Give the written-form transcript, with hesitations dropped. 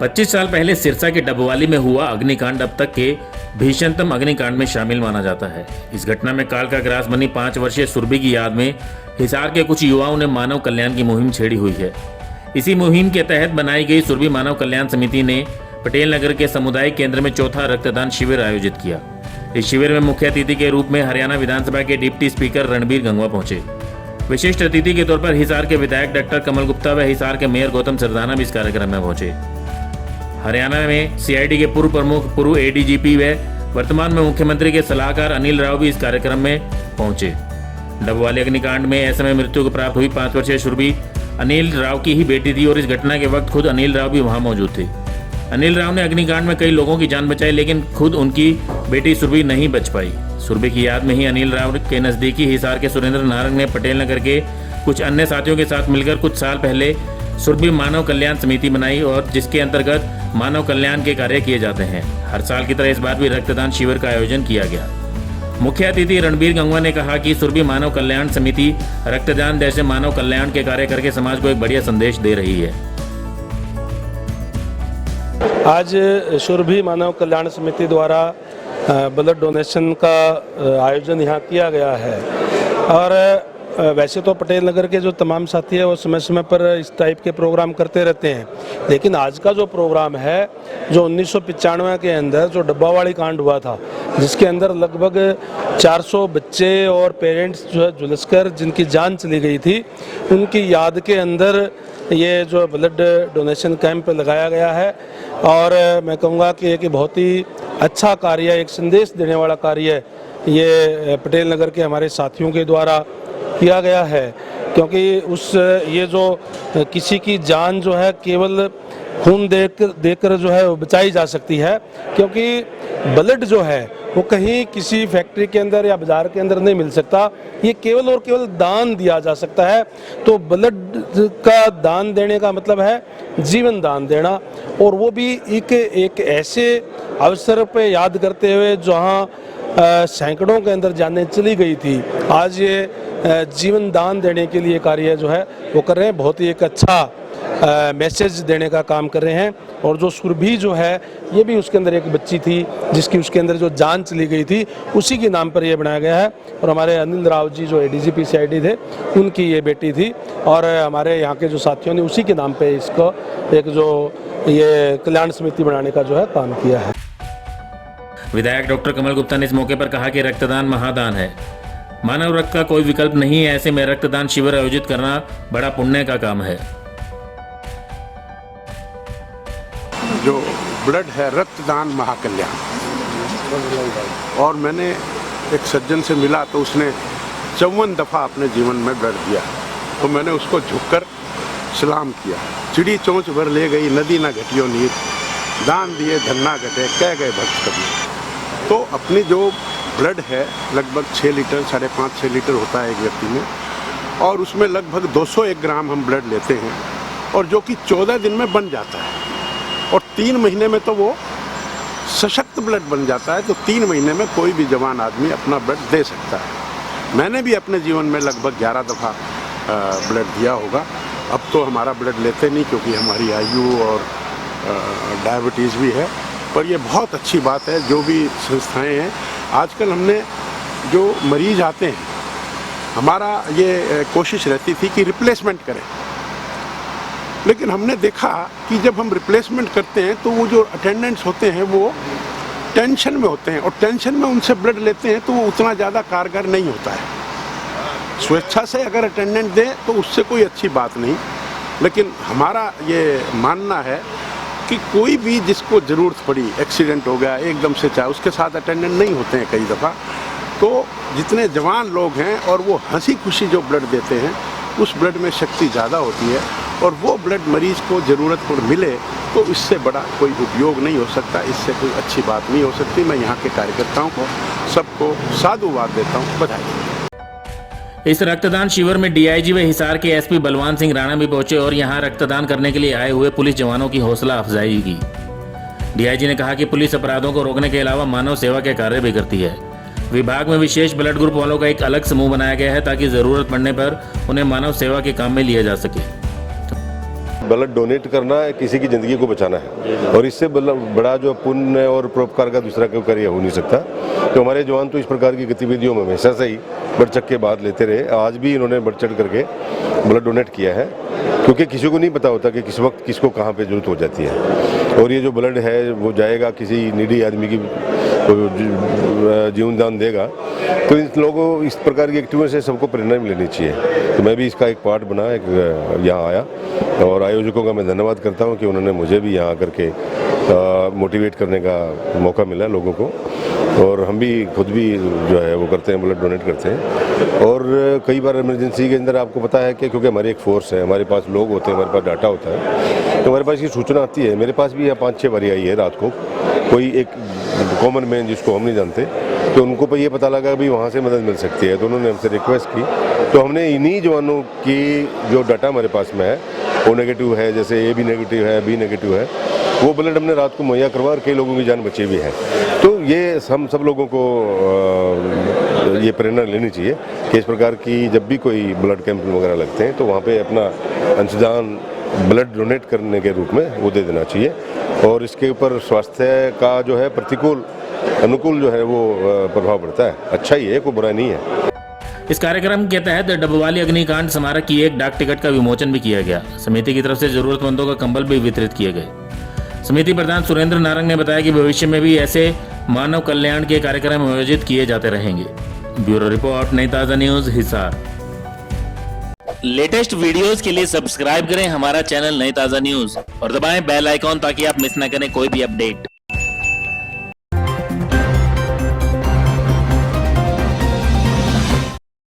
25 साल पहले सिरसा के डबवाली में हुआ अग्निकांड अब तक के भीषणतम अग्निकांड में शामिल माना जाता है। इस घटना में काल का ग्रास बनी 5 वर्षीय सुरभि की याद में हिसार के कुछ युवाओं ने मानव कल्याण की मुहिम छेड़ी हुई है। इसी मुहिम के तहत बनाई गई सुरभि मानव कल्याण समिति ने पटेल नगर के सामुदायिक केंद्र में चौथा रक्तदान शिविर आयोजित किया। इस शिविर में मुख्य अतिथि के रूप में हरियाणा विधानसभा के डिप्टी स्पीकर रणबीर गंगवा पहुंचे। विशिष्ट अतिथि के तौर पर हिसार के विधायक डॉक्टर कमल गुप्ता व हिसार के मेयर गौतम सरदाना भी इस कार्यक्रम में पहुंचे। हरियाणा में सीआईडी के पूर्व प्रमुख, पूर्व एडीजीपी व वर्तमान में मुख्यमंत्री के सलाहकार अनिल राव भी इस कार्यक्रम में पहुंचे। डबवाली अग्निकांड में असमय मृत्यु को प्राप्त हुई 5 वर्षीय सुरभि अनिल राव की ही बेटी थी और इस घटना के वक्त खुद अनिल राव भी वहां मौजूद थे। अनिल राव ने अग्निकांड में कई लोगों की जान बचाई, लेकिन खुद उनकी बेटी सुरभि नहीं बच पाई। सुरभि की याद में ही अनिल राव के नजदीकी हिसार के सुरेंद्र नारंग ने पटेल नगर के कुछ अन्य साथियों के साथ मिलकर कुछ साल पहले सुरभि मानव कल्याण समिति बनाई और जिसके अंतर्गत मानव कल्याण के कार्य किए जाते हैं। हर साल की तरह इस बार भी रक्तदान शिविर का आयोजन किया गया। मुख्य अतिथि रणबीर गंगवा ने कहा कि सुरभि मानव कल्याण समिति रक्तदान जैसे मानव कल्याण के कार्य करके समाज को एक बढ़िया संदेश दे रही है। आज सुरभि मानव कल्याण समिति द्वारा ब्लड डोनेशन का आयोजन यहाँ किया गया है और वैसे तो पटेल नगर के जो तमाम साथी हैं वो समय समय पर इस टाइप के प्रोग्राम करते रहते हैं, लेकिन आज का जो प्रोग्राम है जो 1995 के अंदर जो डब्बावाली कांड हुआ था, जिसके अंदर लगभग 400 बच्चे और पेरेंट्स जो है झुलसकर जिनकी जान चली गई थी, उनकी याद के अंदर ये जो ब्लड डोनेशन कैंप लगाया गया है। और मैं कहूँगा कि एक बहुत ही अच्छा कार्य, एक संदेश देने वाला कार्य ये पटेल नगर के हमारे साथियों के द्वारा किया गया है, क्योंकि ये जो किसी की जान जो है केवल खून देकर जो है बचाई जा सकती है, क्योंकि ब्लड जो है वो कहीं किसी फैक्ट्री के अंदर या बाजार के अंदर नहीं मिल सकता, ये केवल और केवल दान दिया जा सकता है। तो ब्लड का दान देने का मतलब है जीवन दान देना, और वो भी एक ऐसे अवसर पे याद करते हुए जहाँ सैकड़ों के अंदर जानें चली गई थी। आज ये जीवन दान देने के लिए कार्य जो है वो कर रहे हैं, बहुत ही एक अच्छा मैसेज देने का काम कर रहे हैं। और जो सुरभि जो है ये भी उसके अंदर एक बच्ची थी जिसकी उसके अंदर जो जान चली गई थी, उसी के नाम पर ये बनाया गया है। और हमारे अनिल राव जी जो एडीजीपी सीआईडी थे, उनकी ये बेटी थी और हमारे यहाँ के जो साथियों ने उसी के नाम पे इसको एक जो ये कल्याण समिति बनाने का जो है काम किया है। विधायक डॉक्टर कमल गुप्ता ने इस मौके पर कहा कि रक्तदान महादान है, मानव रक्त का कोई विकल्प नहीं है। ऐसे में रक्तदान शिविर आयोजित करना बड़ा पुण्य का काम है। जो ब्लड है रक्तदान महाकल्याण, और मैंने एक सज्जन से मिला तो उसने 54 दफ़ा अपने जीवन में ब्लड दिया, तो मैंने उसको झुककर सलाम किया। चिड़ी चोंच भर ले गई नदी ना घटियो नीर, दान दिए धन ना घटे कह गए भक्त कबीर। तो अपनी जो ब्लड है लगभग 6 लीटर 5.5-6 लीटर होता है एक व्यक्ति में, और उसमें लगभग 201 ग्राम हम ब्लड लेते हैं, और जो कि 14 दिन में बन जाता है, और 3 महीने में तो वो सशक्त ब्लड बन जाता है। तो 3 महीने में कोई भी जवान आदमी अपना ब्लड दे सकता है। मैंने भी अपने जीवन में लगभग 11 दफ़ा ब्लड दिया होगा। अब तो हमारा ब्लड लेते नहीं क्योंकि हमारी आयु और डायबिटीज़ भी है, पर ये बहुत अच्छी बात है। जो भी संस्थाएं हैं आजकल, हमने जो मरीज आते हैं, हमारा ये कोशिश रहती थी कि रिप्लेसमेंट करें, लेकिन हमने देखा कि जब हम रिप्लेसमेंट करते हैं तो वो जो अटेंडेंट्स होते हैं वो टेंशन में होते हैं, और टेंशन में उनसे ब्लड लेते हैं तो वो उतना ज़्यादा कारगर नहीं होता है। स्वेच्छा से अगर अटेंडेंट दे तो उससे कोई अच्छी बात नहीं, लेकिन हमारा ये मानना है कि कोई भी जिसको ज़रूरत पड़ी, एक्सीडेंट हो गया एकदम से, चाहे उसके साथ अटेंडेंट नहीं होते हैं कई दफ़ा, तो जितने जवान लोग हैं और वो हंसी खुशी जो ब्लड देते हैं, उस ब्लड में शक्ति ज़्यादा होती है, और वो ब्लड मरीज को ज़रूरत पर मिले तो इससे बड़ा कोई उपयोग नहीं हो सकता, इससे कोई अच्छी बात नहीं हो सकती। मैं यहाँ के कार्यकर्ताओं को सबको साधुवाद देता हूँ, बधाई। इस रक्तदान शिविर में डीआईजी व हिसार के एसपी बलवान सिंह राणा भी पहुंचे और यहां रक्तदान करने के लिए आए हुए पुलिस जवानों की हौसला अफजाई की। डीआईजी ने कहा कि पुलिस अपराधों को रोकने के अलावा मानव सेवा के कार्य भी करती है। विभाग में विशेष ब्लड ग्रुप वालों का एक अलग समूह बनाया गया है ताकि जरूरत पड़ने पर उन्हें मानव सेवा के काम में लिया जा सके। ब्लड डोनेट करना किसी की ज़िंदगी को बचाना है, और इससे बड़ा जो पुण्य और परोपकार का दूसरा कोई कार्य हो नहीं सकता। तो हमारे जवान तो इस प्रकार की गतिविधियों में हमेशा से ही बढ़ चढ़ के भाग लेते रहे। आज भी इन्होंने बढ़ चढ़ करके ब्लड डोनेट किया है, क्योंकि किसी को नहीं पता होता कि किस वक्त किसको कहाँ पे जरूरत हो जाती है। और ये जो ब्लड है वो जाएगा किसी नीडी आदमी की जीवन दान देगा। तो इन लोगों को इस प्रकार की एक्टिविटी से सबको प्रेरणा भी लेनी चाहिए। तो मैं भी इसका एक पार्ट बना, एक यहाँ आया, और आयोजकों का मैं धन्यवाद करता हूँ कि उन्होंने मुझे भी यहाँ आकर के मोटिवेट करने का मौका मिला लोगों को। और हम भी खुद भी जो है वो करते हैं, ब्लड डोनेट करते हैं। और कई बार इमरजेंसी के अंदर आपको पता है कि क्योंकि हमारी एक फोर्स है, हमारे पास लोग होते हैं, हमारे पास डाटा होता है, तो हमारे पास ये सूचना आती है। मेरे पास भी यहाँ 5-6 बारी आई है रात को, कोई एक कॉमन मैन जिसको हम नहीं जानते, तो उनको पर ये पता लगा भी वहाँ से मदद मिल सकती है, तो उन्होंने हमसे रिक्वेस्ट की। तो हमने इन्हीं जवानों की जो डाटा हमारे पास में है, ओ नेगेटिव है, जैसे ए भी नेगेटिव है, बी नेगेटिव है, वो ब्लड हमने रात को मुहैया करवा और कई लोगों की जान बची भी है। तो ये हम सब लोगों को ये प्रेरणा लेनी चाहिए कि इस प्रकार की जब भी कोई ब्लड कैंप वगैरह लगते हैं तो वहाँ पे अपना अंशदान ब्लड डोनेट करने के रूप में वो दे देना चाहिए। और इसके ऊपर स्वास्थ्य का जो है प्रतिकूल अनुकूल जो है वो प्रभाव पड़ता है। अच्छा ही है, कोई बुरा नहीं है। इस कार्यक्रम के तहत डबवाली अग्निकांड स्मारक की एक डाक टिकट का विमोचन भी किया गया। समिति की तरफ से जरूरतमंदों का कंबल भी वितरित किए गए। समिति प्रधान सुरेंद्र नारंग ने बताया कि भविष्य में भी ऐसे मानव कल्याण के कार्यक्रम आयोजित किए जाते रहेंगे। ब्यूरो रिपोर्ट, नई ताज़ा न्यूज, हिसार। लेटेस्ट वीडियोस के लिए सब्सक्राइब करें हमारा चैनल नई ताज़ा न्यूज और दबाएं बेल आइकॉन ताकि आप मिस न करें कोई भी अपडेट।